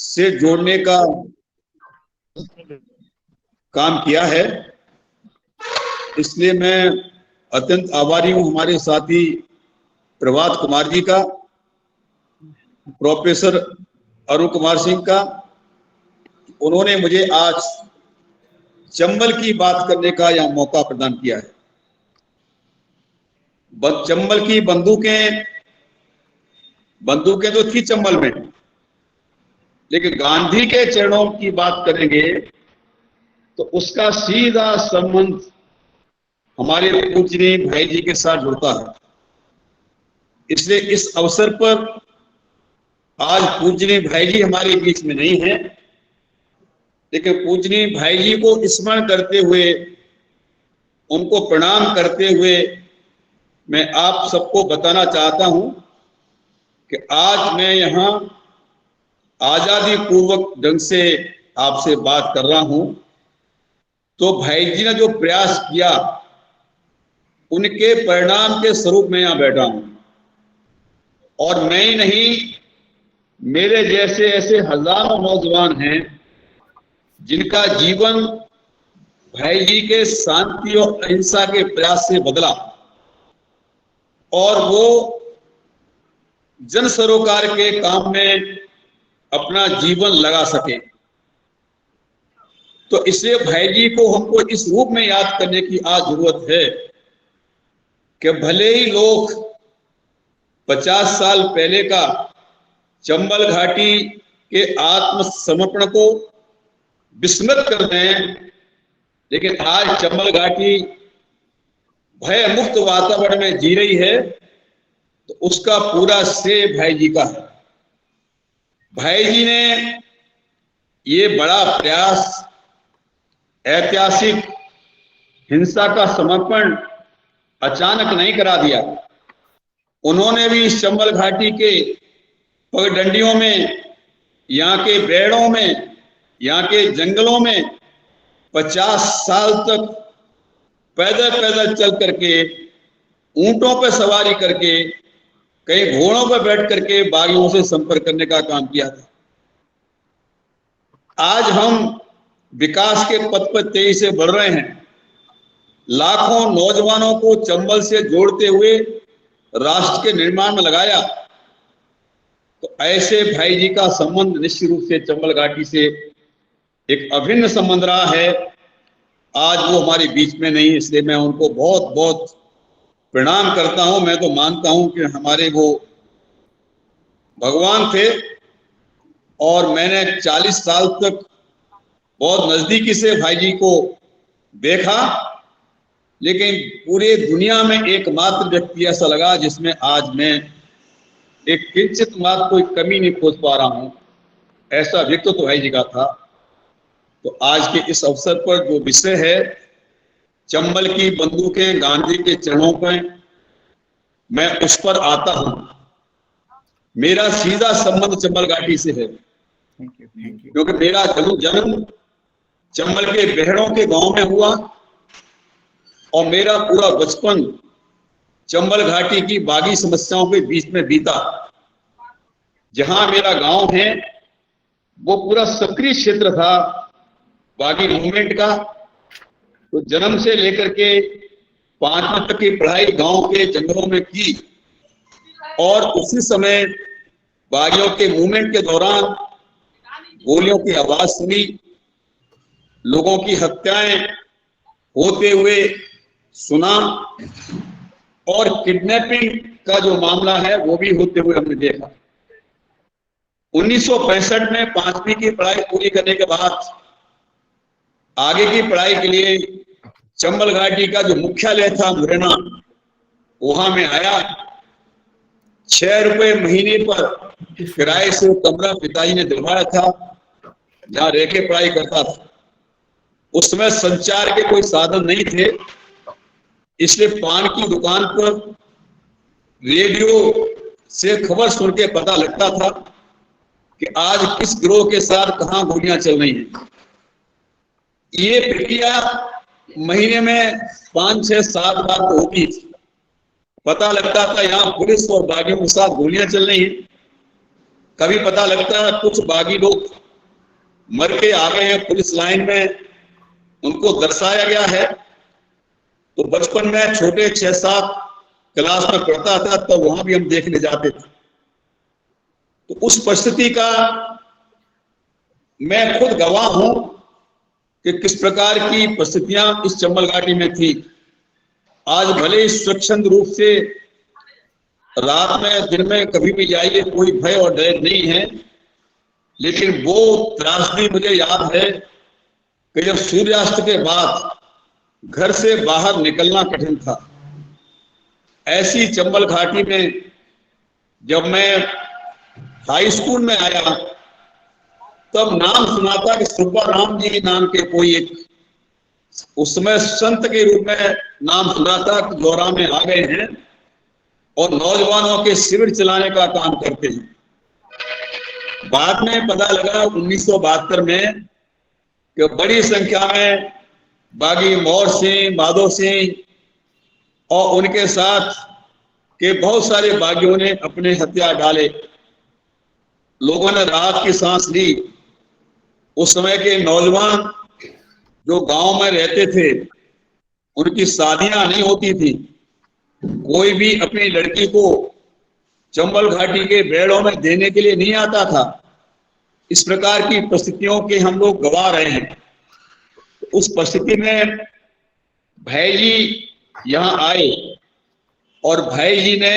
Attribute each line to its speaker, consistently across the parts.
Speaker 1: से जोड़ने का काम किया है। इसलिए मैं अत्यंत आभारी हूं हमारे साथी प्रभात कुमार जी का, प्रोफेसर अरुण कुमार सिंह का। उन्होंने मुझे आज चंबल की बात करने का यह मौका प्रदान किया है। चंबल की बंदूकें तो थी चंबल में, लेकिन गांधी के चरणों की बात करेंगे तो उसका सीधा संबंध हमारे पूजनीय भाई जी के साथ जुड़ता है। इसलिए इस अवसर पर आज पूजनीय भाई जी हमारे बीच में नहीं है, लेकिन पूजनीय भाई जी को स्मरण करते हुए, उनको प्रणाम करते हुए मैं आप सबको बताना चाहता हूं कि आज मैं यहां आजादी पूर्वक ढंग से आपसे बात कर रहा हूं, तो भाई जी ने जो प्रयास किया उनके परिणाम के स्वरूप में यहां बैठा हूं। और मैं ही नहीं, मेरे जैसे ऐसे हजारों नौजवान हैं जिनका जीवन भाई जी के शांति और अहिंसा के प्रयास से बदला और वो जन सरोकार के काम में अपना जीवन लगा सके। तो इसलिए भाई जी को हमको इस रूप में याद करने की आज जरूरत है कि भले ही लोग 50 साल पहले का चंबल घाटी के आत्मसमर्पण को विस्मृत कर दें, लेकिन आज चंबल घाटी भय मुक्त वातावरण में जी रही है, तो उसका पूरा श्रेय भाई जी का है। भाई जी ने ये बड़ा प्रयास, ऐतिहासिक हिंसा का समर्पण अचानक नहीं करा दिया। उन्होंने भी इस चंबल घाटी के पगडंडियों में, यहाँ के बेड़ों में, यहाँ के जंगलों में 50 साल तक पैदल पैदल चल करके, ऊंटों पर सवारी करके, कई घोड़ों पर बैठ करके बागियों से संपर्क करने का काम किया था। आज हम विकास के पथ पर तेजी से बढ़ रहे हैं। लाखों नौजवानों को चंबल से जोड़ते हुए राष्ट्र के निर्माण में लगाया। तो ऐसे भाई जी का संबंध निश्चित रूप से चंबल घाटी से एक अभिन्न संबंध रहा है। आज वो हमारे बीच में नहीं, इसलिए मैं उनको बहुत बहुत प्रणाम करता हूं। मैं तो मानता हूं कि हमारे वो भगवान थे और मैंने 40 साल तक बहुत नजदीकी से भाई जी को देखा, लेकिन पूरे दुनिया में एकमात्र व्यक्ति ऐसा लगा जिसमें आज मैं एक किंचित मात्र कोई कमी नहीं खोज पा रहा हूं। ऐसा व्यक्तित्व तो भाई जी का था। तो आज के इस अवसर पर जो विषय है चंबल की बंदूकें गांधी के चरणों पर, मैं उस पर आता हूं। मेरा सीधा संबंध चंबल घाटी से है, क्योंकि मेरा जन्म चंबल के बेहड़ों के गांव में हुआ और मेरा पूरा बचपन चंबल घाटी की बागी समस्याओं के बीच में बीता। जहां मेरा गांव है वो पूरा सक्रिय क्षेत्र था बागी मूवमेंट का। तो जन्म से लेकर के 5वीं तक की पढ़ाई गांव के जंगलों में की और उसी समय बागियों के मूवमेंट के दौरान गोलियों की आवाज सुनी, लोगों की हत्याएं होते हुए सुना और किडनैपिंग का जो मामला है वो भी होते हुए हमने देखा। 1965 में 5वीं की पढ़ाई पूरी करने के बाद आगे की पढ़ाई के लिए चंबल घाटी का जो मुख्यालय था मुरैना, वहां में आया। 6 रुपए महीने पर किराए से कमरा पिताजी ने दिलवाया था, जहां रह के पढ़ाई करता था। उस समय संचार के कोई साधन नहीं थे, इसलिए पान की दुकान पर रेडियो से खबर सुन के पता लगता था कि आज किस गिरोह के साथ कहां गोलियां चल रही हैं। ये प्रक्रिया महीने में 5, 6, 7 बार तो होती थी। पता लगता था यहाँ पुलिस और बागियों के साथ गोलियां चल रही हैं। कभी पता लगता है कुछ बागी लोग मर के आ गए हैं पुलिस लाइन में, उनको दर्शाया गया है। तो बचपन में छोटे 6-7 क्लास में पढ़ता था, तो वहां भी हम देखने जाते थे। तो उस परिस्थिति का मैं खुद गवाह हूं कि किस प्रकार की परिस्थितियां इस चंबल घाटी में थी। आज भले ही स्वच्छंद रूप से रात में दिन में कभी भी जाइए, कोई भय और डर नहीं है, लेकिन वो त्रासदी मुझे याद है कि जब सूर्यास्त के बाद घर से बाहर निकलना कठिन था। ऐसी चंबल घाटी में जब मैं हाई स्कूल में आया, तब नाम सुना था कि सुब्बा राम जी नाम के कोई एक उस समय संत के रूप में नाम सुना था कि दौरा में आ गए हैं और नौजवानों के शिविर चलाने का काम करते हैं। बाद में पता लगा 1972 में कि बड़ी संख्या में बागी मोर सिंह, माधो सिंह और उनके साथ के बहुत सारे बागियों ने अपने हथियार डाले। लोगों ने राहत की सांस ली। उस समय के नौजवान जो गांव में रहते थे, उनकी शादियां नहीं होती थी। कोई भी अपनी लड़की को चंबल घाटी के बेड़ों में देने के लिए नहीं आता था। इस प्रकार की परिस्थितियों के हम लोग गवा रहे हैं। उस परिस्थिति में भाई जी यहाँ आए और भाई जी ने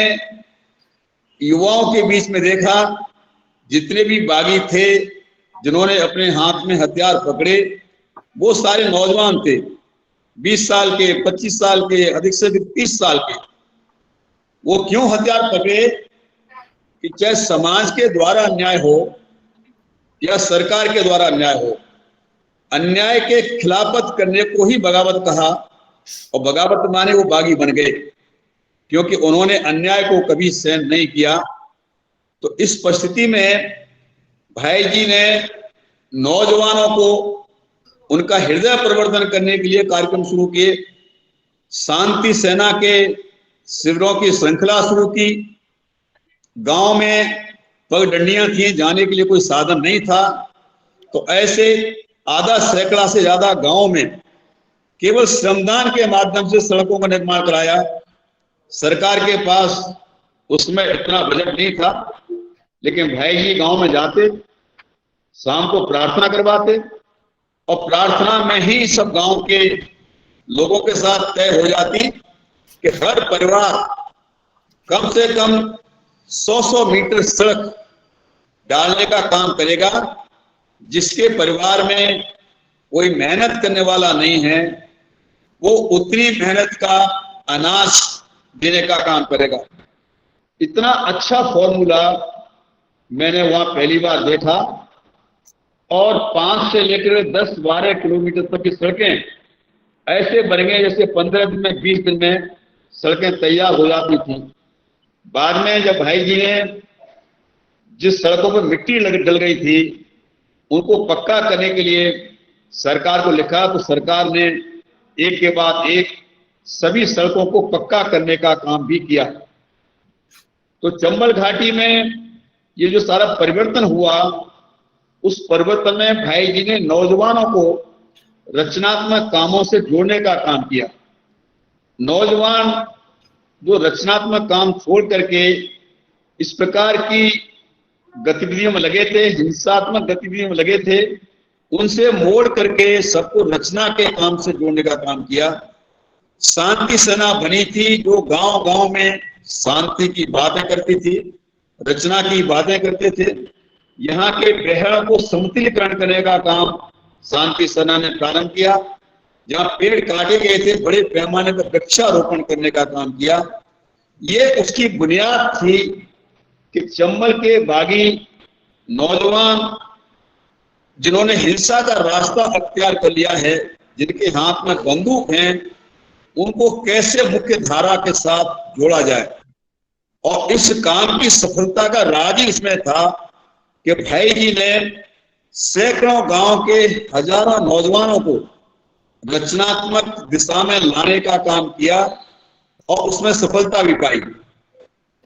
Speaker 1: युवाओं के बीच में देखा, जितने भी बागी थे जिन्होंने अपने हाथ में हथियार पकड़े, वो सारे नौजवान थे, 20 साल के, 25 साल के, अधिक से अधिक 30 साल के। वो क्यों हथियार पकड़े कि चाहे समाज के द्वारा अन्याय हो या सरकार के द्वारा अन्याय हो, अन्याय के खिलाफत करने को ही बगावत कहा। और बगावत माने वो बागी बन गए, क्योंकि उन्होंने अन्याय को कभी सहन नहीं किया। तो इस परिस्थिति में भाई जी ने नौजवानों को उनका हृदय परिवर्तन करने के लिए कार्यक्रम शुरू किए। शांति सेना के शिविरों की श्रृंखला शुरू की। गांव में पगडंडियां थी, जाने के लिए कोई साधन नहीं था। तो ऐसे आधा सैकड़ा से ज्यादा गांव में केवल श्रमदान के माध्यम से सड़कों का निर्माण कराया। सरकार के पास उसमें इतना बजट नहीं था, लेकिन भाई जी गांव में जाते, शाम को प्रार्थना करवाते और प्रार्थना में ही सब गांव के लोगों के साथ तय हो जाती कि हर परिवार कम से कम 100 मीटर सड़क डालने का काम करेगा। जिसके परिवार में कोई मेहनत करने वाला नहीं है, वो उतनी मेहनत का अनाज देने का काम करेगा। इतना अच्छा फॉर्मूला मैंने वहां पहली बार देखा। और 5 से लेकर 10-12 किलोमीटर तक की सड़कें ऐसे बन गए जैसे 15 दिन में, 20 दिन में सड़कें तैयार हो जाती थी। बाद में जब भाई जी ने जिस सड़कों पर मिट्टी डल गई थी, उनको पक्का करने के लिए सरकार को लिखा, तो सरकार ने एक के बाद एक सभी सड़कों को पक्का करने का काम भी किया। तो चंबल घाटी में ये जो सारा परिवर्तन हुआ, उस परिवर्तन में भाई जी ने नौजवानों को रचनात्मक कामों से जोड़ने का काम किया। नौजवान जो रचनात्मक काम छोड़ करके इस प्रकार की गतिविधियों में लगे थे, हिंसात्मक गतिविधियों में लगे थे, उनसे मोड़ करके सबको रचना के काम से जोड़ने का काम किया। शांति सेना बनी थी, जो गांव गांव में शांति की बातें करती थी, रचना की बातें करते थे। यहाँ के ग्रहों को समतुल्यकरण करने का काम शांति सेना ने प्रारंभ किया। जहाँ पेड़ काटे गए थे, बड़े पैमाने पर वृक्षारोपण करने का काम किया। ये उसकी बुनियाद थी कि चंबल के बागी नौजवान जिन्होंने हिंसा का रास्ता अख्तियार कर लिया है, जिनके हाथ में बंदूक हैं, उनको कैसे मुख्य धारा के साथ जोड़ा जाए। और इस काम की सफलता का राज ही इसमें था कि भाई जी ने सैकड़ों गांव के हजारों नौजवानों को रचनात्मक दिशा में लाने का काम किया और उसमें सफलता भी पाई।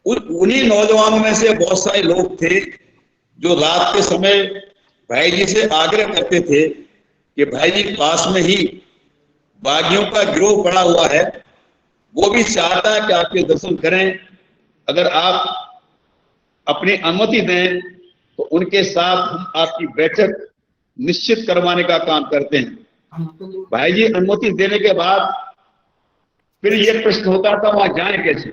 Speaker 1: उन्हीं नौजवानों में से बहुत सारे लोग थे जो रात के समय भाई जी से आग्रह करते थे कि भाई जी पास में ही बागियों का गिरोह पड़ा हुआ है, वो भी चाहता है कि आपके दर्शन करें, अगर आप अपनी अनुमति दें तो उनके साथ हम आपकी बैठक निश्चित करवाने का काम करते हैं। भाई जी अनुमति देने के बाद फिर ये प्रश्न होता था वहां जाए कैसे,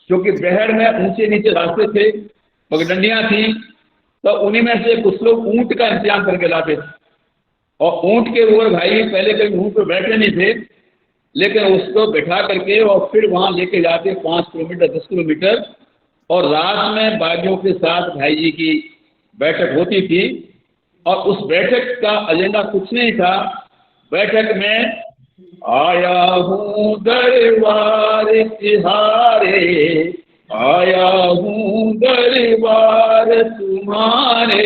Speaker 1: क्योंकि बहर में ऊंचे नीचे रास्ते थे, पगडंडियां थी, तो उन्हीं में से कुछ लोग ऊंट का इंतजाम करके लाते थे और ऊंट के ऊपर भाई पहले कभी ऊंट पर बैठे नहीं थे, लेकिन उसको बैठा करके और फिर वहां लेके जाते 5 किलोमीटर 10 किलोमीटर, और रात में बागियों के साथ भाई जी की बैठक होती थी। और उस बैठक का एजेंडा कुछ नहीं था, बैठक में आया हूँ दरबार तिहारे, आया हूँ दरबार तुम्हारे,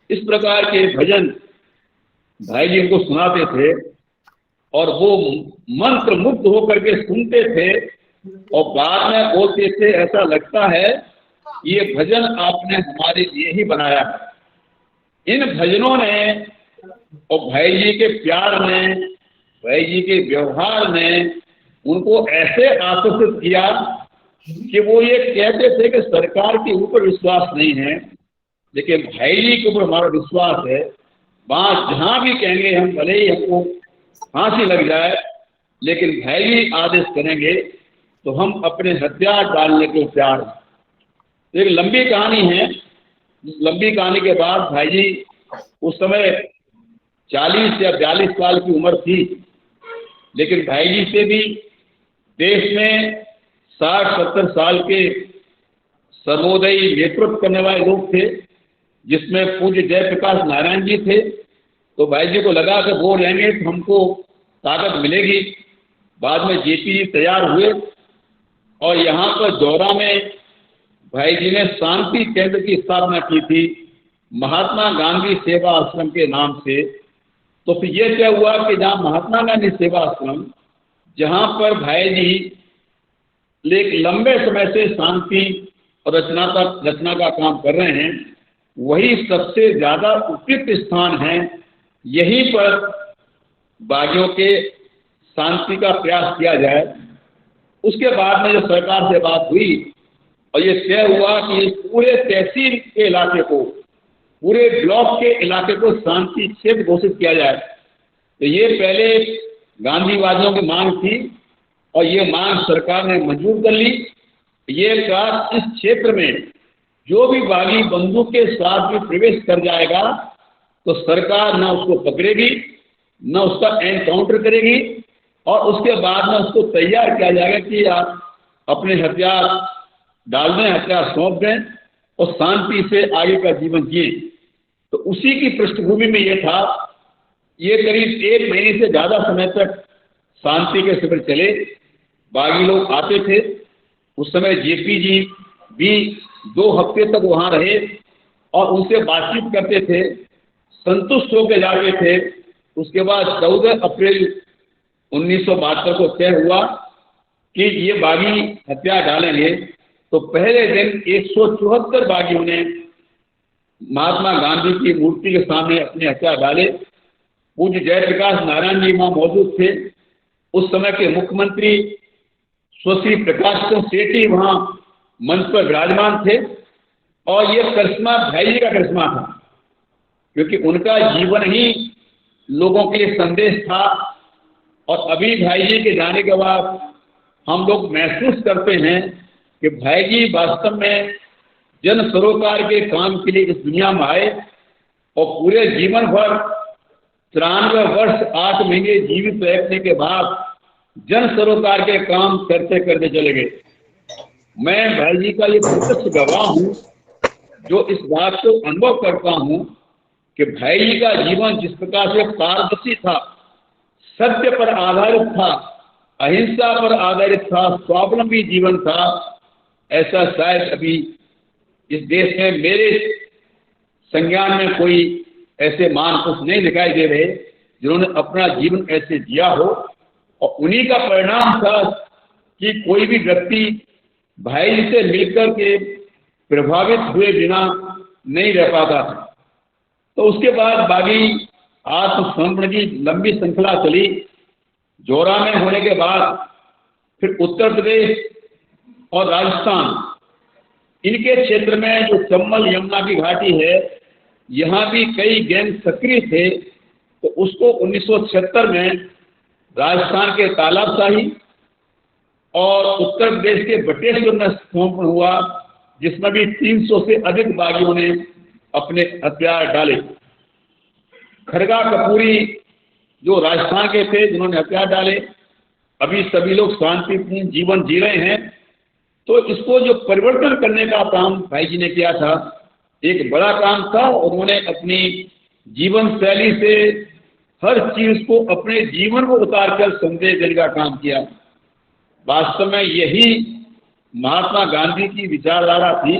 Speaker 1: इस प्रकार के भजन भाई जी उनको सुनाते थे और वो मंत्र मुग्ध होकर के सुनते थे और बाद में बोलते थे ऐसा लगता है ये भजन आपने हमारे लिए ही बनाया है। इन भजनों ने और भाई जी के प्यार ने, भाई जी के व्यवहार ने उनको ऐसे आकर्षित किया कि वो ये कहते थे कि सरकार के ऊपर विश्वास नहीं है, लेकिन भाई जी के ऊपर हमारा विश्वास है। वहां जहां भी कहेंगे हम, भले ही हमको फांसी लग जाए, लेकिन भाई जी आदेश करेंगे तो हम अपने हथियार डालने को तैयार हैं। एक लंबी कहानी है, जिस लंबी कहानी के बाद भाई जी उस समय 40 या 42 साल की उम्र थी, लेकिन भाई जी से भी देश में 60-70 साल के सर्वोदयी नेतृत्व करने वाले लोग थे, जिसमें पूज्य जयप्रकाश नारायण जी थे। तो भाई जी को लगा कि वो रहेंगे तो हमको ताकत मिलेगी। बाद में जेपी जी तैयार हुए और यहाँ पर जौरा में भाई जी ने शांति केंद्र की स्थापना की थी, महात्मा गांधी सेवा आश्रम के नाम से। तो फिर ये क्या हुआ कि जहाँ महात्मा गांधी सेवा आश्रम, जहाँ पर भाई जी एक लंबे समय से शांति और रचना का काम कर रहे हैं, वही सबसे ज्यादा उपयुक्त स्थान है। यहीं पर बागियों के शांति का प्रयास किया जाए। उसके बाद में जो सरकार से बात हुई और ये तय हुआ कि इस पूरे तहसील के इलाके को, पूरे ब्लॉक के इलाके को शांति क्षेत्र घोषित किया जाए। तो ये पहले गांधीवादियों की मांग थी और ये मांग सरकार ने मंजूर कर ली। ये कहा इस क्षेत्र में जो भी बागी बंदूक के साथ भी प्रवेश कर जाएगा तो सरकार न उसको पकड़ेगी, न उसका एनकाउंटर करेगी, और उसके बाद में उसको तैयार किया जाएगा कि आप अपने हथियार डाल दें, हथियार सौंप दें और शांति से आगे का जीवन जिए। तो उसी की पृष्ठभूमि में ये था। ये करीब 1 महीने से ज़्यादा समय तक शांति के शिविर चले, बागी लोग आते थे। उस समय जेपी जी भी 2 हफ्ते तक वहाँ रहे और उनसे बातचीत करते थे, संतुष्ट होकर जाते थे। उसके बाद 14 अप्रैल 1972 को तय हुआ कि ये बागी हथियार डालेंगे। तो पहले दिन 174 बागियों ने महात्मा गांधी की मूर्ति के सामने अपने हथियार डाले। पूज्य जयप्रकाश नारायण जी वहाँ मौजूद थे। उस समय के मुख्यमंत्री श्री प्रकाश चंद्र सेठी वहाँ मंच पर विराजमान थे और ये करिश्मा भाई जी का करिश्मा था, क्योंकि उनका जीवन ही लोगों के लिए संदेश था। और अभी भाई जी के जाने के बाद हम लोग महसूस करते हैं कि भाई जी वास्तव में जन सरोकार के काम के लिए इस दुनिया में आए और पूरे जीवन भर 93 वर्ष 8 महीने जीवित रहने के बाद जन सरोकार के काम करते करते चले गए। मैं भाई जी का ये प्रत्यक्ष गवाह हूँ, जो इस बात को अनुभव करता हूँ कि भाई जी का जीवन जिस प्रकार से पारदर्शी था, सत्य पर आधारित था, अहिंसा पर आधारित था, स्वावलंबी जीवन था, ऐसा शायद अभी इस देश में मेरे संज्ञान में कोई ऐसे महापुरुष नहीं दिखाई दे रहे जिन्होंने अपना जीवन ऐसे जिया हो। और उन्हीं का परिणाम था कि कोई भी व्यक्ति भाई से मिलकर के प्रभावित हुए बिना नहीं रह पाता था। तो उसके बाद बागी आत्मसमर्पण की लंबी श्रृंखला चली। जोरा में होने के बाद फिर उत्तर प्रदेश और राजस्थान, इनके क्षेत्र में जो चंबल यमुना की घाटी है, यहाँ भी कई गैंग सक्रिय थे। तो उसको 1976 में राजस्थान के तालाबशाही और उत्तर प्रदेश के बटेश्वर में समर्पण हुआ, जिसमें भी 300 से अधिक बागियों ने अपने हथियार डाले। खरगा कपूरी जो राजस्थान के थे, जिन्होंने हथियार डाले, अभी सभी लोग शांतिपूर्ण जीवन जी रहे हैं। तो इसको जो परिवर्तन करने का काम भाई जी ने किया था, एक बड़ा काम था। उन्होंने अपनी जीवन शैली से हर चीज को अपने जीवन को उतार कर संदेश देने का काम किया। वास्तव में यही महात्मा गांधी की विचारधारा थी।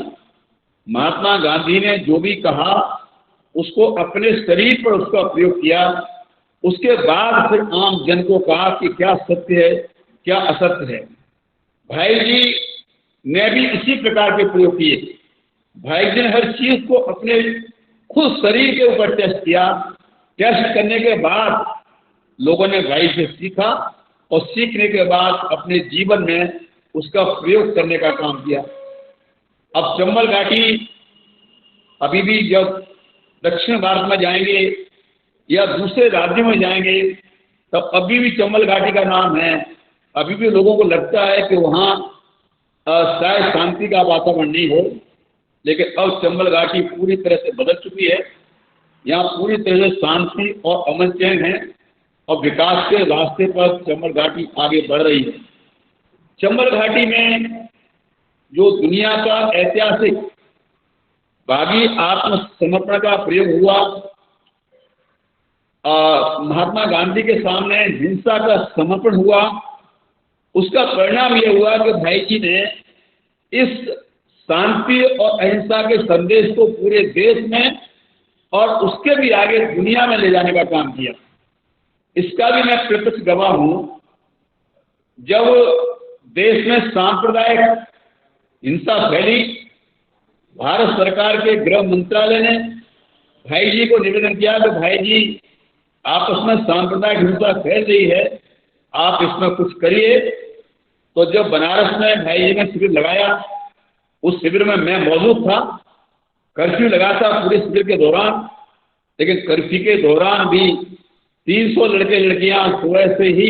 Speaker 1: महात्मा गांधी ने जो भी कहा उसको अपने शरीर पर उसका प्रयोग किया। उसके बाद फिर आम जन को कहा कि क्या सत्य है, क्या असत्य है। भाई जी ने भी इसी प्रकार के प्रयोग किए। भाई जी ने हर चीज को अपने खुद शरीर के ऊपर टेस्ट किया। टेस्ट करने के बाद लोगों ने भाई से सीखा और सीखने के बाद अपने जीवन में उसका प्रयोग करने का काम किया। अब चंबल घाटी अभी भी जब दक्षिण भारत में जाएंगे या दूसरे राज्यों में जाएंगे, तब अभी भी चंबल घाटी का नाम है। अभी भी लोगों को लगता है कि वहाँ शायद शांति का वातावरण नहीं हो, लेकिन अब चंबल घाटी पूरी तरह से बदल चुकी है। यहाँ पूरी तरह से शांति और अमन चैन है और विकास के रास्ते पर चंबल घाटी आगे बढ़ रही है। चंबल घाटी में जो दुनिया का ऐतिहासिक बागी आत्मसमर्पण का प्रयोग हुआ, महात्मा गांधी के सामने हिंसा का समर्पण हुआ, उसका परिणाम यह हुआ कि भाई जी ने इस शांति और अहिंसा के संदेश को पूरे देश में और उसके भी आगे दुनिया में ले जाने का काम किया। इसका भी मैं प्रत्यक्ष गवाह हूं। जब देश में सांप्रदायिक हिंसा फैली, भारत सरकार के गृह मंत्रालय ने भाई जी को निवेदन किया कि भाई जी आपस में सांप्रदायिक हिंसा फैल रही है, आप इसमें कुछ करिए। तो जब बनारस में भाई जी ने शिविर लगाया, उस शिविर में मैं मौजूद था। कर्फ्यू लगा था पूरे शिविर के दौरान, लेकिन कर्फ्यू के दौरान भी 300 लड़के लड़कियां सुबह से ही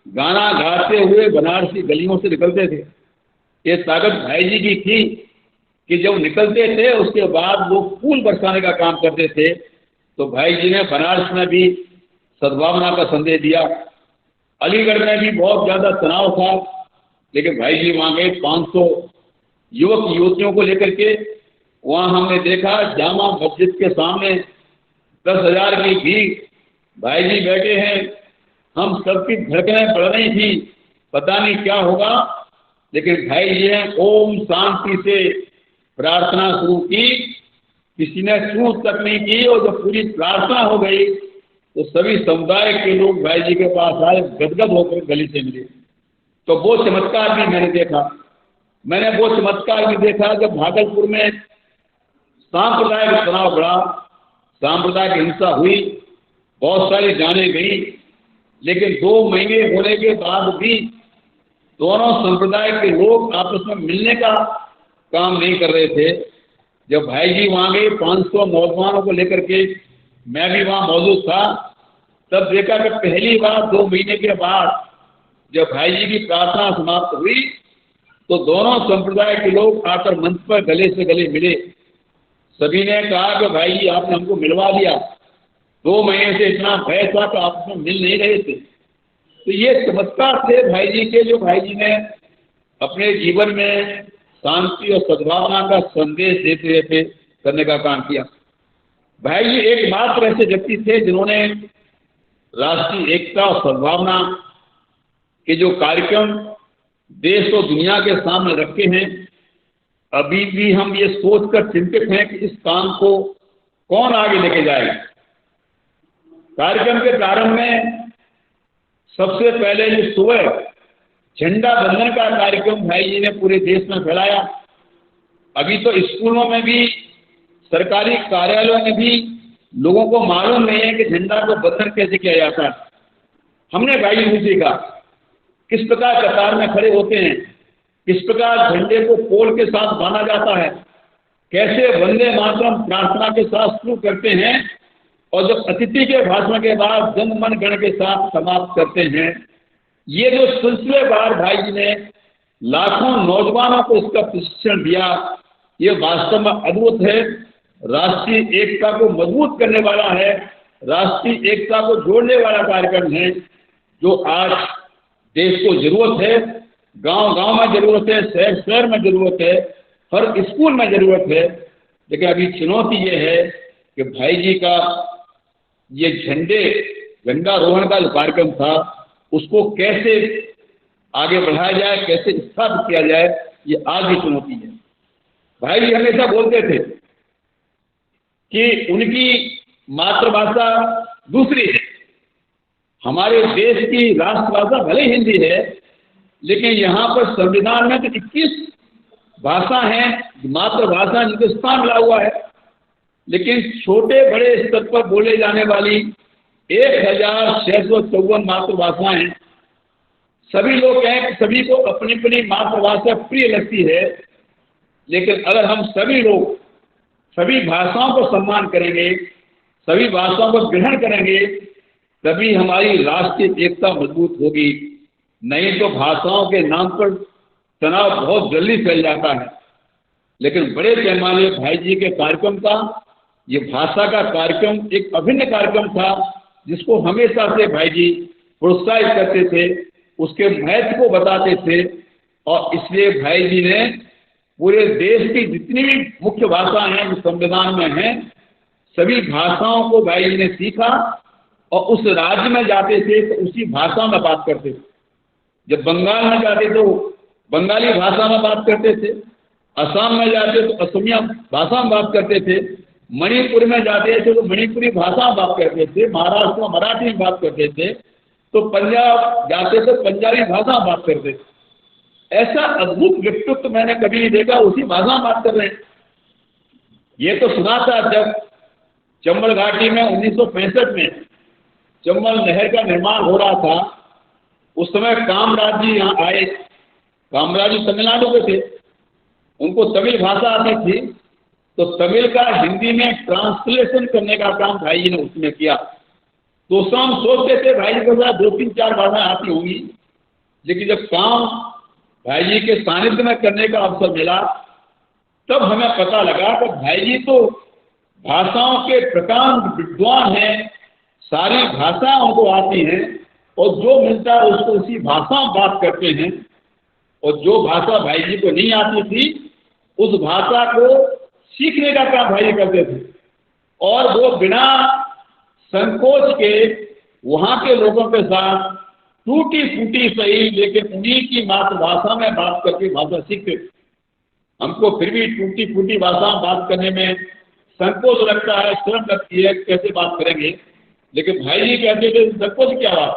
Speaker 1: गाना गाते हुए बनारसी गलियों से निकलते थे। ये ताकत भाई जी की थी कि जब निकलते थे उसके बाद वो फूल बरसाने का काम करते थे। तो भाई जी ने बनारस में भी सद्भावना का संदेश दिया। अलीगढ़ में भी बहुत ज़्यादा तनाव था, लेकिन भाई जी वहाँ गए 500 युवक युवतियों को लेकर के। वहाँ हमने देखा जामा मस्जिद के सामने 10,000 की भीड़, भाई जी बैठे हैं। हम सबकी धड़कनें बढ़ रही थी, पता नहीं क्या होगा, लेकिन भाई जी ने ओम शांति से प्रार्थना शुरू की। किसी ने छूट तक नहीं की, और जब पूरी प्रार्थना हो गई तो सभी समुदाय के लोग भाई जी के पास आए, गदगद होकर गली से मिले। तो वो चमत्कार भी मैंने देखा। मैंने वो चमत्कार भी देखा जब भागलपुर में सांप्रदायिक तनाव बढ़ा, सांप्रदायिक हिंसा हुई, बहुत सारी जानें गई, लेकिन 2 महीने होने के बाद भी दोनों संप्रदाय के लोग आपस में मिलने का काम नहीं कर रहे थे। जब भाई जी वहाँ गए 500 नौजवानों को लेकर के, मैं भी वहाँ मौजूद था, तब देखा कि पहली बार 2 महीने के बाद जब भाई जी की प्रार्थना समाप्त हुई तो दोनों संप्रदाय के लोग आकर मंच पर गले से गले मिले। सभी ने कहा कि भाई जी आपने हमको मिलवा दिया, 2 महीने से इतना भय था तो आपस में मिल नहीं रहे थे। तो ये चमत्कार थे भाई जी के, जो भाई जी ने अपने जीवन में शांति और सद्भावना का संदेश देते रहते करने का काम किया। भाई जी एकमात्र ऐसे व्यक्ति थे जिन्होंने राष्ट्रीय एकता और सद्भावना के जो कार्यक्रम देश और दुनिया के सामने रखे हैं। अभी भी हम ये सोचकर चिंतित हैं कि इस काम को कौन आगे लेके जाएगा। कार्यक्रम के प्रारंभ में सबसे पहले ये सुबह झंडा बंधन का कार्यक्रम भाई जी ने पूरे देश में फैलाया। अभी तो स्कूलों में भी, सरकारी कार्यालयों में भी लोगों को मालूम नहीं है कि झंडा को बंधन कैसे किया जाता है। हमने भाई जी सीखा किस प्रकार कतार में खड़े होते हैं, किस प्रकार झंडे को पोल के साथ बांधा जाता है, कैसे वंदे मातरम प्रार्थना के साथ शुरू करते हैं और जब अतिथि के भाषण के बाद जन मन गण के साथ समाप्त करते हैं। ये जो सिलसिलेवार भाई जी ने लाखों नौजवानों को इसका प्रशिक्षण दिया, ये वास्तव में अद्भुत है। राष्ट्रीय एकता को मजबूत करने वाला है, राष्ट्रीय एकता को जोड़ने वाला कार्यक्रम है, जो आज देश को जरूरत है। गांव गांव में जरूरत है, शहर शहर में जरूरत है, हर स्कूल में जरूरत है। लेकिन अभी चुनौती ये है कि भाई जी का ये झंडारोहण का जो कार्यक्रम था, उसको कैसे आगे बढ़ाया जाए, कैसे स्थापित किया जाए, ये आज की चुनौती है। भाई जी हमेशा बोलते थे कि उनकी मातृभाषा दूसरी है। हमारे देश की राष्ट्रभाषा भले हिंदी है, लेकिन यहाँ पर संविधान में तो 21 भाषा है, मातृभाषा जिनके स्थान मिला हुआ है। लेकिन छोटे बड़े स्तर पर बोले जाने वाली 1654 मातृभाषाएं, सभी लोग कहें कि सभी को अपनी अपनी मातृभाषा प्रिय लगती है। लेकिन अगर हम सभी लोग सभी भाषाओं को सम्मान करेंगे, सभी भाषाओं को ग्रहण करेंगे, तभी हमारी राष्ट्रीय एकता मजबूत होगी। नहीं तो भाषाओं के नाम पर तनाव बहुत जल्दी फैल जाता है। लेकिन बड़े पैमाने भाई जी के कार्यक्रम का, ये भाषा का कार्यक्रम एक अभिन्न कार्यक्रम था, जिसको हमेशा से भाई जी प्रोत्साहित करते थे, उसके महत्व को बताते थे। और इसलिए भाई जी ने पूरे देश की जितनी भी मुख्य भाषा हैं जो संविधान में हैं, सभी भाषाओं को भाई जी ने सीखा और उस राज्य में जाते थे तो उसी भाषा में बात करते थे। जब बंगाल में जाते तो बंगाली भाषा में बात करते थे, असम में जाते तो असमिया भाषा में बात करते थे, मणिपुर में जाते थे तो मणिपुरी भाषा में बात करते थे, महाराष्ट्र में मराठी में बात करते थे, तो पंजाब जाते तो पंजाबी भाषा में बात करते थे। ऐसा अद्भुत व्यक्तित्व मैंने कभी नहीं देखा, उसी भाषा में बात कर रहे हैं। ये तो सुना था जब चंबल घाटी में 1965 में चंबल नहर का निर्माण हो रहा था, उस समय कामराज जी यहाँ आए। कामराज जी तमिलनाडु के थे, उनको तमिल भाषा आती थी, तो तमिल का हिंदी में ट्रांसलेशन करने का काम भाई जी ने उसमें किया। तो उस हम सोचते थे भाई जी को 2-3-4 भाषाएं आती होंगी, लेकिन जब काम भाई जी के सानिध्य में करने का अवसर मिला, तब हमें पता लगा कि भाई जी तो भाषाओं के प्रकांड विद्वान हैं, सारी भाषा उनको आती हैं और जो मिलता है उसको उसी भाषा में बात करते हैं। और जो भाषा भाई जी को नहीं आती थी, उस भाषा को सीखने का काम भाई जी करते थे। और वो बिना संकोच के वहाँ के लोगों के साथ टूटी फूटी सही, लेकिन उन्हीं की मातृभाषा में बात करके भाषा सीखते थे। हमको फिर भी टूटी फूटी भाषा में बात करने में संकोच लगता है, शर्म लगती है, कैसे बात करेंगे। लेकिन भाई जी कहते थे संकोच क्या बात,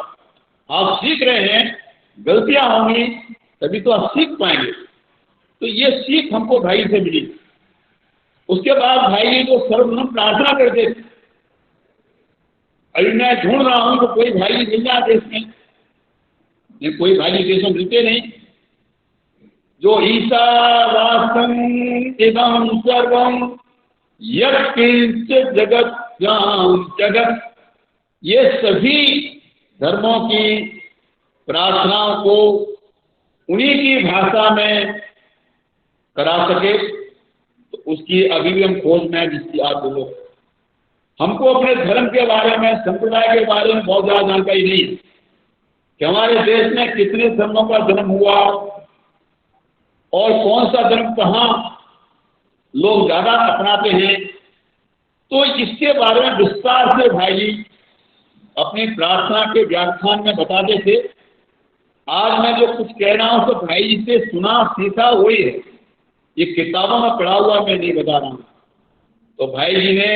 Speaker 1: आप सीख रहे हैं, गलतियां होंगी तभी तो आप सीख पाएंगे। तो ये सीख हमको भाई से मिली। उसके बाद भाई जी जो सर्वप्रथम प्रार्थना करते थे, अभी मैं ढूंढ रहा हूं तो कोई भाई जी मिल जाए देश में, कोई भाई जी देश में मिलते नहीं, जो ईशावास्यम इदं सर्वं यत्किंचित् जगत्यां जगत्, ये सभी धर्मों की प्रार्थनाओं को उन्हीं की भाषा में करा सके, तो उसकी अभी भी हम खोज में जिसकी आप लोग, हमको अपने धर्म के बारे में, संप्रदाय के बारे में बहुत ज्यादा जानकारी नहीं है कि हमारे देश में कितने धर्मों का जन्म हुआ और कौन सा धर्म कहाँ लोग ज्यादा अपनाते हैं। तो इसके बारे में विस्तार से भाई जी अपनी प्रार्थना के व्याख्यान में बताते थे। आज मैं जो कुछ कह रहा हूं तो भाई जी से सुना सीखा वही है, ये किताबों में पढ़ा हुआ मैं नहीं बता रहा हूं। तो भाई जी ने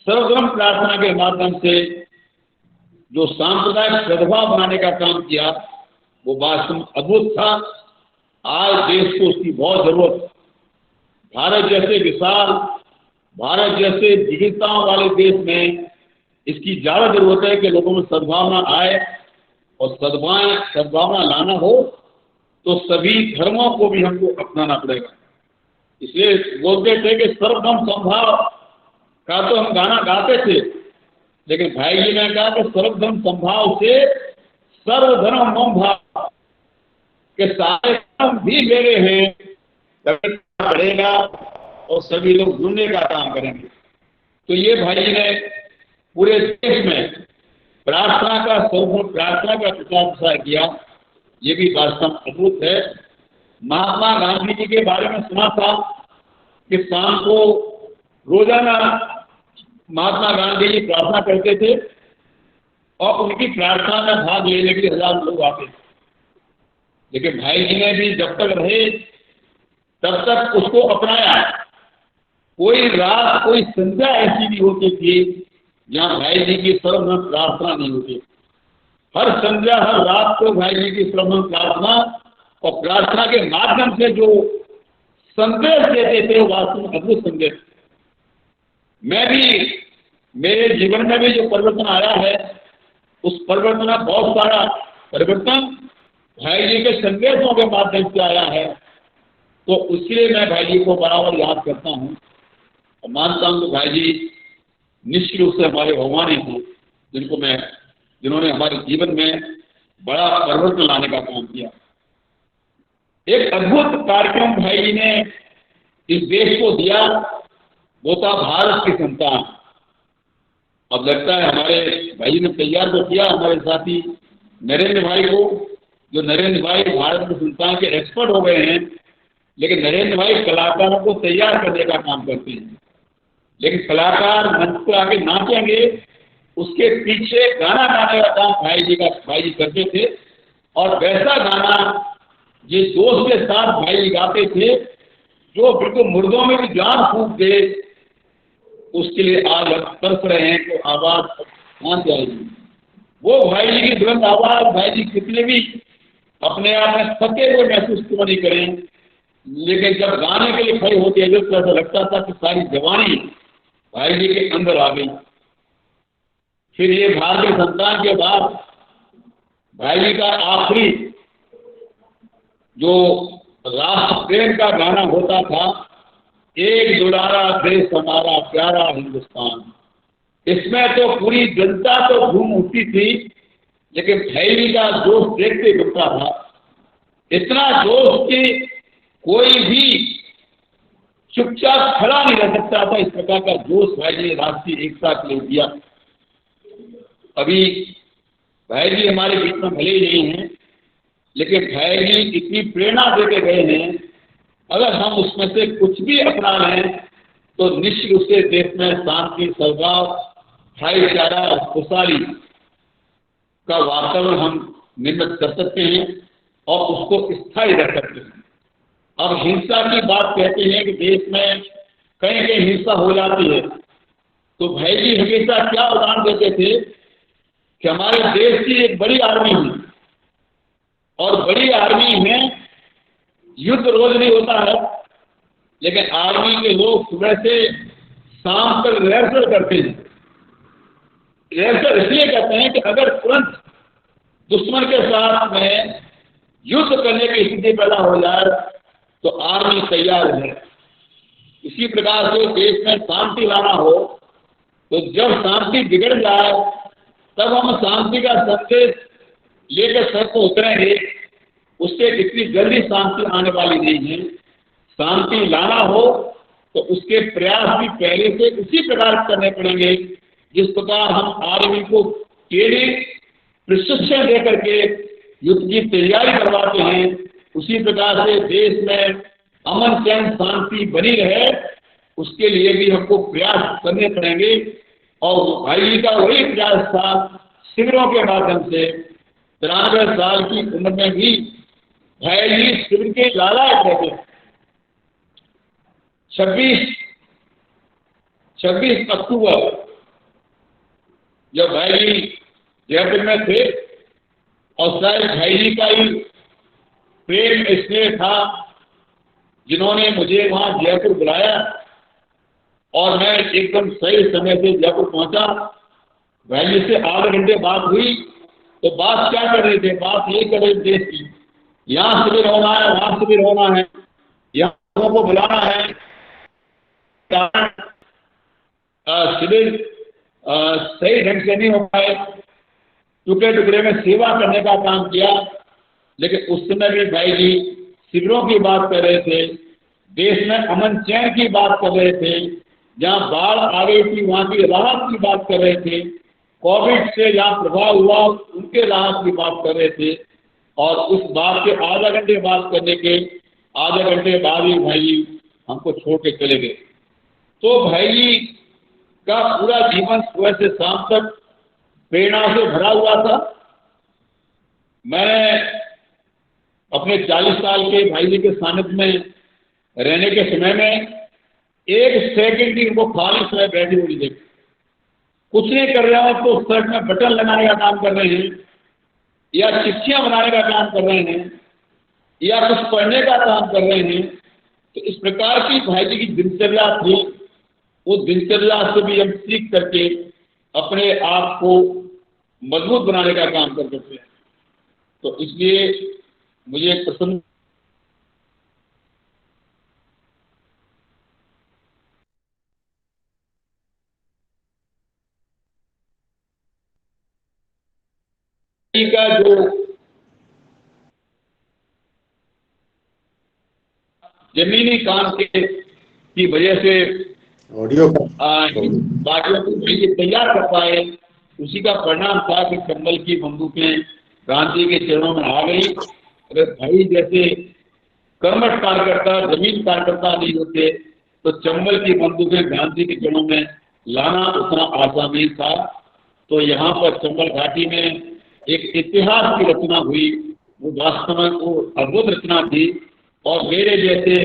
Speaker 1: सर्वधर्म प्रार्थना के माध्यम से जो सांप्रदायिक सद्भाव बनाने का काम किया, वो वास्तव में अद्भुत था। आज देश को उसकी बहुत जरूरत है। भारत जैसे विशाल, भारत जैसे विविधताओं वाले देश में इसकी ज्यादा जरूरत है कि लोगों में सद्भावना आए, और सद्भावना लाना हो तो सभी धर्मों को भी हमको अपनाना पड़ेगा। इसलिए बोलते थे कि सर्वधर्म समभाव का तो हम गाना गाते थे, लेकिन भाई जी ने कहा कि सर्वधर्म समभाव से सर्वधर्म मम भाव, के सारे धर्म भी मेरे हैं, करना पड़ेगा और सभी लोग जुड़ने का काम करेंगे। तो ये भाई जी ने पूरे देश में प्रार्थना का प्रचार प्रसार किया, ये भी वास्तव अद्भुत है। महात्मा गांधी जी के बारे में सुना था कि शाम को रोजाना महात्मा गांधी जी प्रार्थना करते थे और उनकी प्रार्थना में भाग लेने के लिए 1000 लोग आते थे। लेकिन भाई जी ने भी जब तक रहे तब तक उसको अपनाया। कोई रात, कोई संध्या ऐसी नहीं होती थी जहाँ भाई जी की सर्वधर्म प्रार्थना नहीं होती। हर संध्या, हर रात को भाई जी की सर्वधर्म प्रार्थना, और प्रार्थना के माध्यम से जो संदेश देते थे वो वास्तव में अद्भुत संदेश। मैं भी, मेरे जीवन में भी जो परिवर्तन आया है, उस परिवर्तन में बहुत सारा परिवर्तन भाई जी के संदेशों के माध्यम से आया है। तो इसलिए मैं भाई जी को बराबर याद करता हूँ और मानता हूँ कि भाई जी निश्चित रूप से हमारे भगवान ही थे, जिन्होंने हमारे जीवन में बड़ा परिवर्तन लाने का काम किया। एक अद्भुत कार्यक्रम भाई जी ने इस देश को दिया, वो था भारत की संतान। अब लगता है हमारे भाई जी ने तैयार तो किया हमारे साथी नरेंद्र भाई को, जो नरेंद्र भाई भारत की संतान के एक्सपर्ट हो गए हैं। लेकिन नरेंद्र भाई कलाकारों को तैयार करने का काम करते हैं, लेकिन कलाकार मंच पर आके नाचेंगे, उसके पीछे गाना गाने का काम भाई जी करते थे। और वैसा गाना जिस जोश के साथ भाई जी गाते थे, जो बिल्कुल मुर्दों में भी जान फूंक दे, उसके लिए आज हम तरस रहे हैं तो आवाज कहां से आएगी। वो भाई जी की बुलंद आवाज, भाई जी कितने भी अपने आप में थके हुए महसूस क्यों नहीं करें, लेकिन जब गाने के लिए खड़े होते हैं तो ऐसा लगता था कि सारी जवानी भाई जी के अंदर आ गई। फिर ये भारतीय संतान के बाद भाई जी का आखिरी जो राष्ट्र प्रेम का गाना होता था, एक दुलारा देश हमारा प्यारा हिंदुस्तान, इसमें तो पूरी जनता तो झूम उठती थी, लेकिन भाई जी का जोश देखते बनता था। इतना जोश कि कोई भी चुपचाप खड़ा नहीं रह सकता था। इस प्रकार का जोश भाई जी ने राष्ट्रीय एकता के लिए दिया। अभी भाई जी हमारे बीच में भले ही नहीं है, लेकिन भाई जी इतनी प्रेरणा देते गए हैं, अगर हम उसमें से कुछ भी अपना लें तो निश्चित रूप से देश में शांति, सद्भाव, भाईचारा, खुशहाली का वातावरण हम निर्मित कर सकते हैं और उसको स्थायी रख सकते हैं। अब हिंसा की बात कहते हैं कि देश में कहीं कहीं हिंसा हो जाती है, तो भाई जी हमेशा क्या उदाहरण देते थे कि हमारे देश की एक बड़ी आर्मी है, और बड़ी आर्मी में युद्ध रोज नहीं होता है, लेकिन आर्मी के लोग सुबह से शाम तक रिहर्सल करते हैं। रिहर्सल इसलिए करते हैं कि अगर तुरंत दुश्मन के साथ में युद्ध करने की स्थिति पैदा हो जाए तो आर्मी तैयार है। इसी प्रकार से देश में शांति लाना हो तो जब शांति बिगड़ जाए तब हम शांति का संदेश लेकर सड़क पर उतरेंगे, उससे इतनी जल्दी शांति आने वाली नहीं है। शांति लाना हो तो उसके प्रयास भी पहले से उसी प्रकार करने पड़ेंगे जिस प्रकार हम आर्मी को ट्रेनिंग प्रशिक्षण देकर के युद्ध की तैयारी करवाते हैं, उसी प्रकार से देश में अमन चैन शांति बनी रहे, उसके लिए भी हमको प्रयास करने पड़ेंगे। और भाई जी का वही प्रयास था, शिविरों के माध्यम से 93 साल की उम्र में भी भाई जी शिविर के लाला थे। 26 अक्टूबर जब भाई जी जयपुर में थे, और शायद भाई जी का ही प्रेम स्नेह था जिन्होंने मुझे वहां जयपुर बुलाया और मैं एकदम सही समय से जयपुर पहुंचा। भाई जी से आधे घंटे बात हुई तो बात क्या कर रहे थे, बात ये कर रहे थे देश की, यहाँ शिविर होना है, वहां शिविर होना है, यहाँ लोगों को बुलाना है। शिविर सही ढंग से नहीं हो पाए, टुकड़े टुकड़े में सेवा करने का काम किया। लेकिन उस समय भी भाई जी शिविरों की बात कर रहे थे, देश में अमन चैन की बात कर रहे थे, जहां बाढ़ आ गई थी वहां की राहत की बात कर रहे थे, कोविड से जहां प्रभाव हुआ उनके राहत की बात कर रहे थे। और उस बात के आधा घंटे बात करने के आधे घंटे बाद ही भाई जी हमको छोड़ के चले गए। तो भाई जी का पूरा जीवन सुबह से शाम तक प्रेरणा से भरा हुआ था। मैंने अपने 40 साल के भाई जी के सानिध्य में रहने के समय में एक सेकंड भी उनको खाली समय बैठे हुए नहीं देखे। कुछ नहीं कर रहे हो तो शर्ट में बटन लगाने का काम कर रहे हैं, या चिट्ठियां बनाने का काम कर रहे हैं, या कुछ पढ़ने का काम कर रहे हैं। तो इस प्रकार की भाई जी की दिनचर्या थी। वो दिनचर्या से भी हम सीख करके अपने आप को मजबूत बनाने का काम कर सकते हैं। तो इसलिए मुझे प्रसन्न का जो जमीनी काम के की वजह से
Speaker 2: ऑडियो
Speaker 1: बाकियों को तैयार कर पाए, उसी का परिणाम था कि चंबल की बंदूकें गांधी के चरणों में आ गई। अगर भाई जैसे कर्मठ कार्यकर्ता, जमीन कार्यकर्ता नहीं होते तो चंबल की बंदूकें गांधी के चरणों में लाना उतना आसान नहीं था। तो यहाँ पर चंबल घाटी में एक इतिहास की रचना हुई। वो वास्तव में वो अद्भुत रचना थी। और मेरे जैसे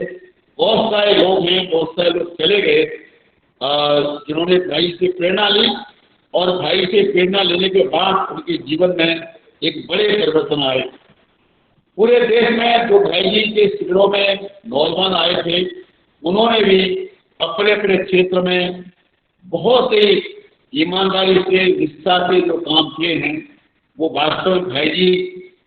Speaker 1: बहुत सारे लोग हैं, बहुत सारे लोग चले गए जिन्होंने भाई से प्रेरणा ली, और भाई से प्रेरणा लेने के बाद उनके जीवन में एक बड़े परिवर्तन आए। पूरे देश में जो भाई जी के शिविरों में नौजवान आए थे, उन्होंने भी अपने अपने क्षेत्र में बहुत ही ईमानदारी से, निष्ठा से जो काम किए हैं, वो वास्तव में भाई जी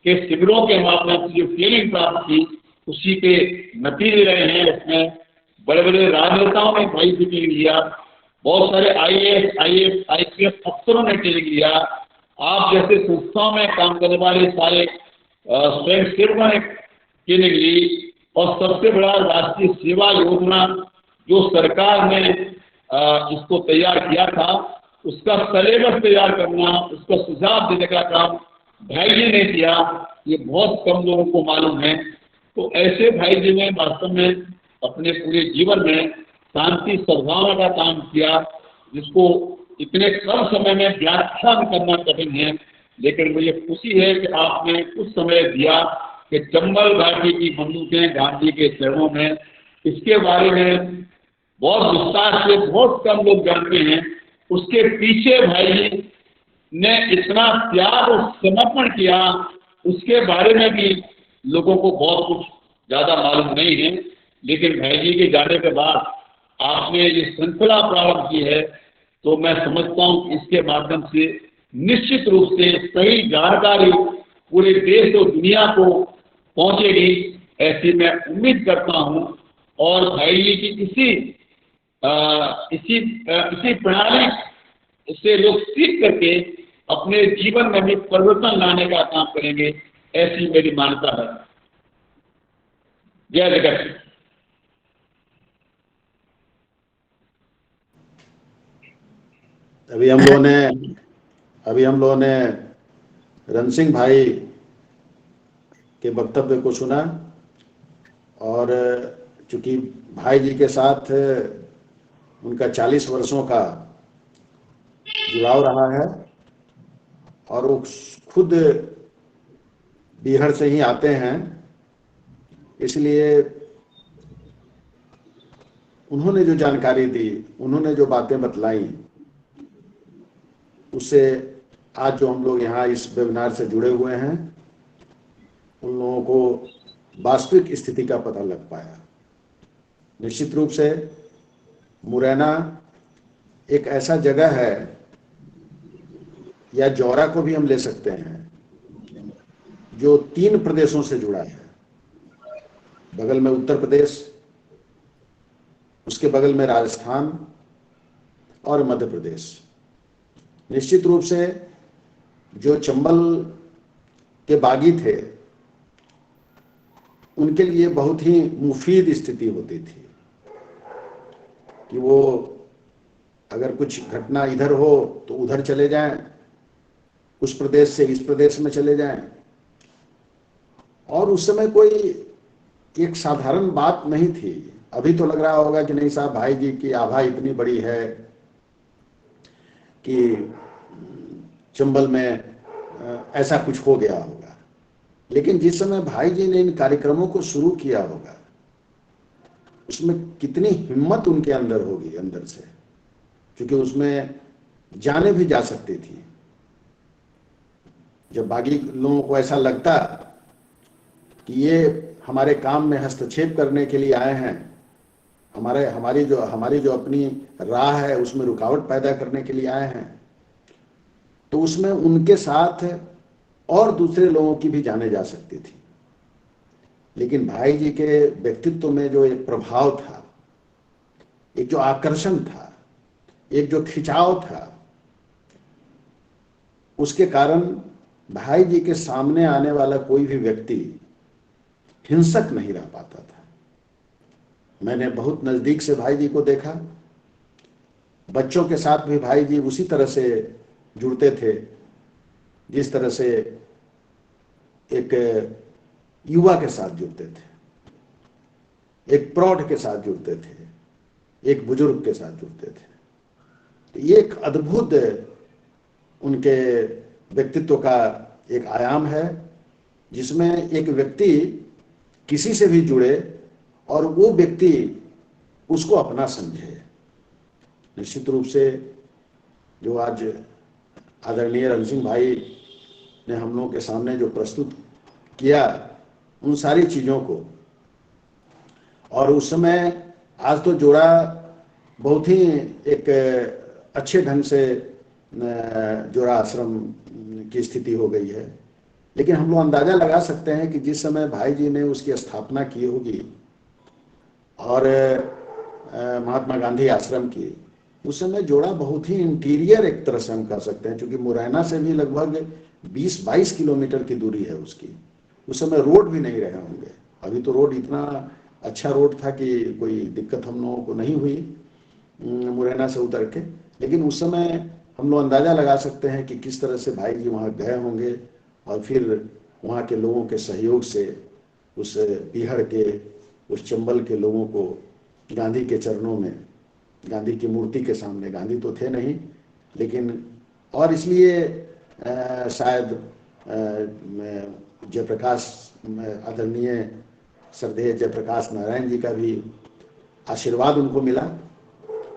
Speaker 1: के शिविरों के माध्यम से जो फीलिंग प्राप्त की, उसी के नतीजे रहे हैं। उसमें बड़े बड़े राजनेताओं ने भाई से ट्रेनिंग लिया, बहुत सारे IAS, IAS, IPS अफसरों ने ट्रेनिंग लिया, आप जैसे संस्थाओं में काम करने वाले सारे स्वयं सेवकों ने ट्रेनिंग ली। और सबसे बड़ा राष्ट्रीय सेवा योजना जो सरकार ने इसको तैयार किया था, उसका सिलेबस तैयार करना, उसका सुझाव देने का काम भाई जी ने किया। ये बहुत कम लोगों को मालूम है। तो ऐसे भाई जी ने वास्तव में अपने पूरे जीवन में शांति सद्भावना का काम किया, जिसको इतने कम समय में व्याख्यान करना कठिन है। लेकिन मुझे खुशी है कि आपने कुछ समय दिया कि चंबल घाटी की बंदूकें गांधी के चरणों में, इसके बारे में बहुत विस्तार से बहुत कम लोग जानते हैं। उसके पीछे भाई जी ने इतना त्याग और समर्पण किया, उसके बारे में भी लोगों को बहुत कुछ ज्यादा मालूम नहीं है। लेकिन भाई जी के जाने के बाद आपने ये श्रृंखला प्रारंभ की है, तो मैं समझता हूँ कि इसके माध्यम से निश्चित रूप से सही जानकारी पूरे देश और दुनिया को पहुंचेगी, ऐसी मैं उम्मीद करता हूँ। और भाई जी की इसी प्रणाली से लोग सीख करके अपने जीवन में भी परिवर्तन लाने का काम करेंगे, ऐसी मेरी मान्यता है। जय जगत।
Speaker 2: अभी हम लोगों ने रण सिंह भाई के वक्तव्य को सुना, और चूंकि भाई जी के साथ उनका 40 वर्षों का जुड़ाव रहा है, और वो खुद बिहार से ही आते हैं, इसलिए उन्होंने जो जानकारी दी, उन्होंने जो बातें बतलाई, उससे आज जो हम लोग यहाँ इस वेबिनार से जुड़े हुए हैं, उन लोगों को वास्तविक स्थिति का पता लग पाया। निश्चित रूप से मुरैना एक ऐसा जगह है, या जौरा को भी हम ले सकते हैं, जो 3 प्रदेशों से जुड़ा है। बगल में उत्तर प्रदेश, उसके बगल में राजस्थान और मध्य प्रदेश। निश्चित रूप से जो चंबल के बागी थे, उनके लिए बहुत ही मुफीद स्थिति होती थी कि वो अगर कुछ घटना इधर हो तो उधर चले जाएं, उस प्रदेश से इस प्रदेश में चले जाएं। और उस समय कोई एक साधारण बात नहीं थी। अभी तो लग रहा होगा कि नहीं साहब, भाई जी की आभा इतनी बड़ी है कि चंबल में ऐसा कुछ हो गया होगा। लेकिन जिस समय भाई जी ने इन कार्यक्रमों को शुरू किया होगा, उसमें कितनी हिम्मत उनके अंदर होगी अंदर से, क्योंकि उसमें जाने भी जा सकती थी। जब बागी लोगों को ऐसा लगता कि ये हमारे काम में हस्तक्षेप करने के लिए आए हैं, हमारी जो अपनी राह है उसमें रुकावट पैदा करने के लिए आए हैं, तो उसमें उनके साथ और दूसरे लोगों की भी जाने जा सकती थी। लेकिन भाई जी के व्यक्तित्व में जो एक प्रभाव था, एक जो आकर्षण था, एक जो खिंचाव था, उसके कारण भाई जी के सामने आने वाला कोई भी व्यक्ति हिंसक नहीं रह पाता था। मैंने बहुत नजदीक से भाई जी को देखा। बच्चों के साथ भी भाई जी उसी तरह से जुड़ते थे जिस तरह से एक युवा के साथ जुड़ते थे, एक प्रौढ़ के साथ जुड़ते थे, एक बुजुर्ग के साथ जुड़ते थे। तो ये एक अद्भुत उनके व्यक्तित्व का एक आयाम है, जिसमें एक व्यक्ति किसी से भी जुड़े और वो व्यक्ति उसको अपना समझे। निश्चित रूप से जो आज आदरणीय रण सिंह भाई ने हम लोगों के सामने जो प्रस्तुत किया, उन सारी चीज़ों को, और उस समय आज तो जोड़ा बहुत ही एक अच्छे ढंग से जोड़ा आश्रम की स्थिति हो गई है। लेकिन हम लोग अंदाजा लगा सकते हैं कि जिस समय भाई जी ने उसकी स्थापना की होगी और महात्मा गांधी आश्रम की, उस समय जोड़ा बहुत ही इंटीरियर एक तरह से हम कह सकते हैं, क्योंकि मुरैना से भी लगभग 20-22 किलोमीटर की दूरी है उसकी। उस समय रोड भी नहीं रहे होंगे। अभी तो रोड इतना अच्छा रोड था कि कोई दिक्कत हम लोगों को नहीं हुई मुरैना से उतर के। लेकिन उस समय हम लोग अंदाजा लगा सकते हैं कि किस तरह से भाई जी वहाँ गए होंगे और फिर वहाँ के लोगों के सहयोग से उस बिहार के, उस चंबल के लोगों को गांधी के चरणों में, गांधी की मूर्ति के सामने, गांधी तो थे नहीं लेकिन, और इसलिए शायद जयप्रकाश, आदरणीय श्रद्धेय जयप्रकाश नारायण जी का भी आशीर्वाद उनको मिला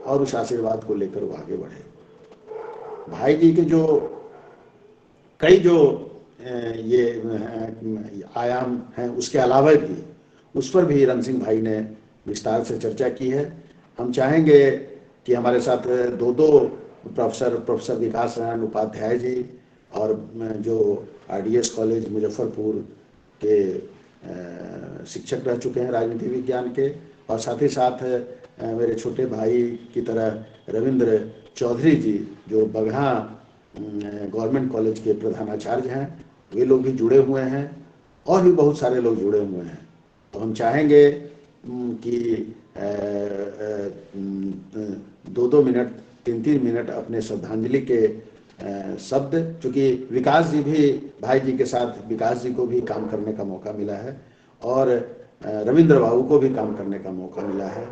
Speaker 2: और उस आशीर्वाद को लेकर वो आगे बढ़े। भाई जी के जो कई जो ये आयाम हैं, उसके अलावा भी उस पर भी रण सिंह भाई ने विस्तार से चर्चा की है। हम चाहेंगे कि हमारे साथ दो प्रोफेसर विकास नारायण उपाध्याय जी, और जो RDS कॉलेज मुजफ्फरपुर के शिक्षक रह चुके हैं राजनीति विज्ञान के, और साथ ही साथ मेरे छोटे भाई की तरह रविंद्र चौधरी जी जो बगहा गवर्नमेंट कॉलेज के प्रधानाचार्य हैं, वे लोग भी जुड़े हुए हैं, और भी बहुत सारे लोग जुड़े हुए हैं। तो हम चाहेंगे कि 2-2 मिनट, 3-3 मिनट अपने श्रद्धांजलि के शब्द, चूँकि विकास जी भी, भाई जी के साथ विकास जी को भी काम करने का मौका मिला है और रविंद्र बाबू को भी काम करने का मौका मिला है।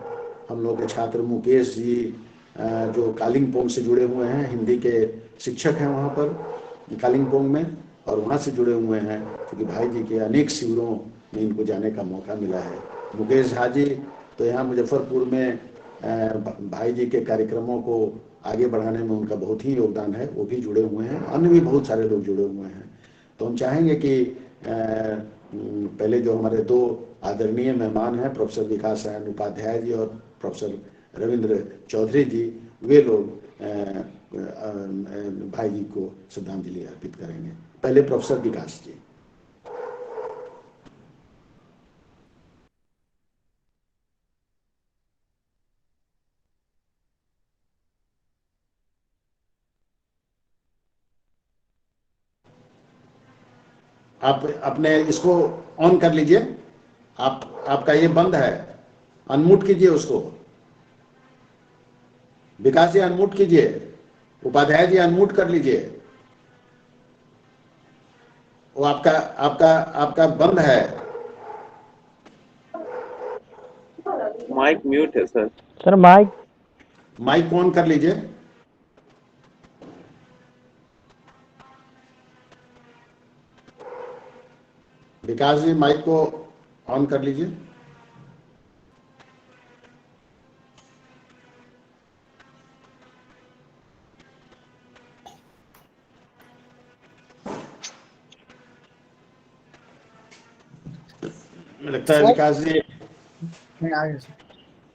Speaker 2: हम लोग के छात्र मुकेश जी जो कालिंपोंग से जुड़े हुए हैं, हिंदी के शिक्षक हैं वहाँ पर कालिंपोंग में, और वहाँ से जुड़े हुए हैं, क्योंकि भाई जी के अनेक शिविरों में इनको जाने का मौका मिला है। मुकेश झा जी तो यहाँ मुजफ्फरपुर में भाई जी के कार्यक्रमों को आगे बढ़ाने में उनका बहुत ही योगदान है, वो भी जुड़े हुए हैं। अन्य भी बहुत सारे लोग जुड़े हुए हैं। तो हम चाहेंगे कि पहले जो हमारे दो आदरणीय मेहमान हैं, प्रोफेसर विकास रायन उपाध्याय जी और प्रोफेसर रविंद्र चौधरी जी, वे लोग भाई जी को श्रद्धांजलि अर्पित करेंगे। पहले प्रोफेसर विकास जी। आप अपने इसको ऑन कर लीजिए। आपका ये बंद है, अनम्यूट कीजिए उसको। विकास जी अनम्यूट कीजिए, उपाध्याय जी अनम्यूट कर लीजिए। वो आपका आपका आपका बंद है।
Speaker 3: माइक म्यूट है सर।
Speaker 4: सर
Speaker 2: माइक ऑन कर लीजिए। विकास जी माइक को ऑन कर लीजिए। लगता है विकास जी
Speaker 4: मैं आ गया सर।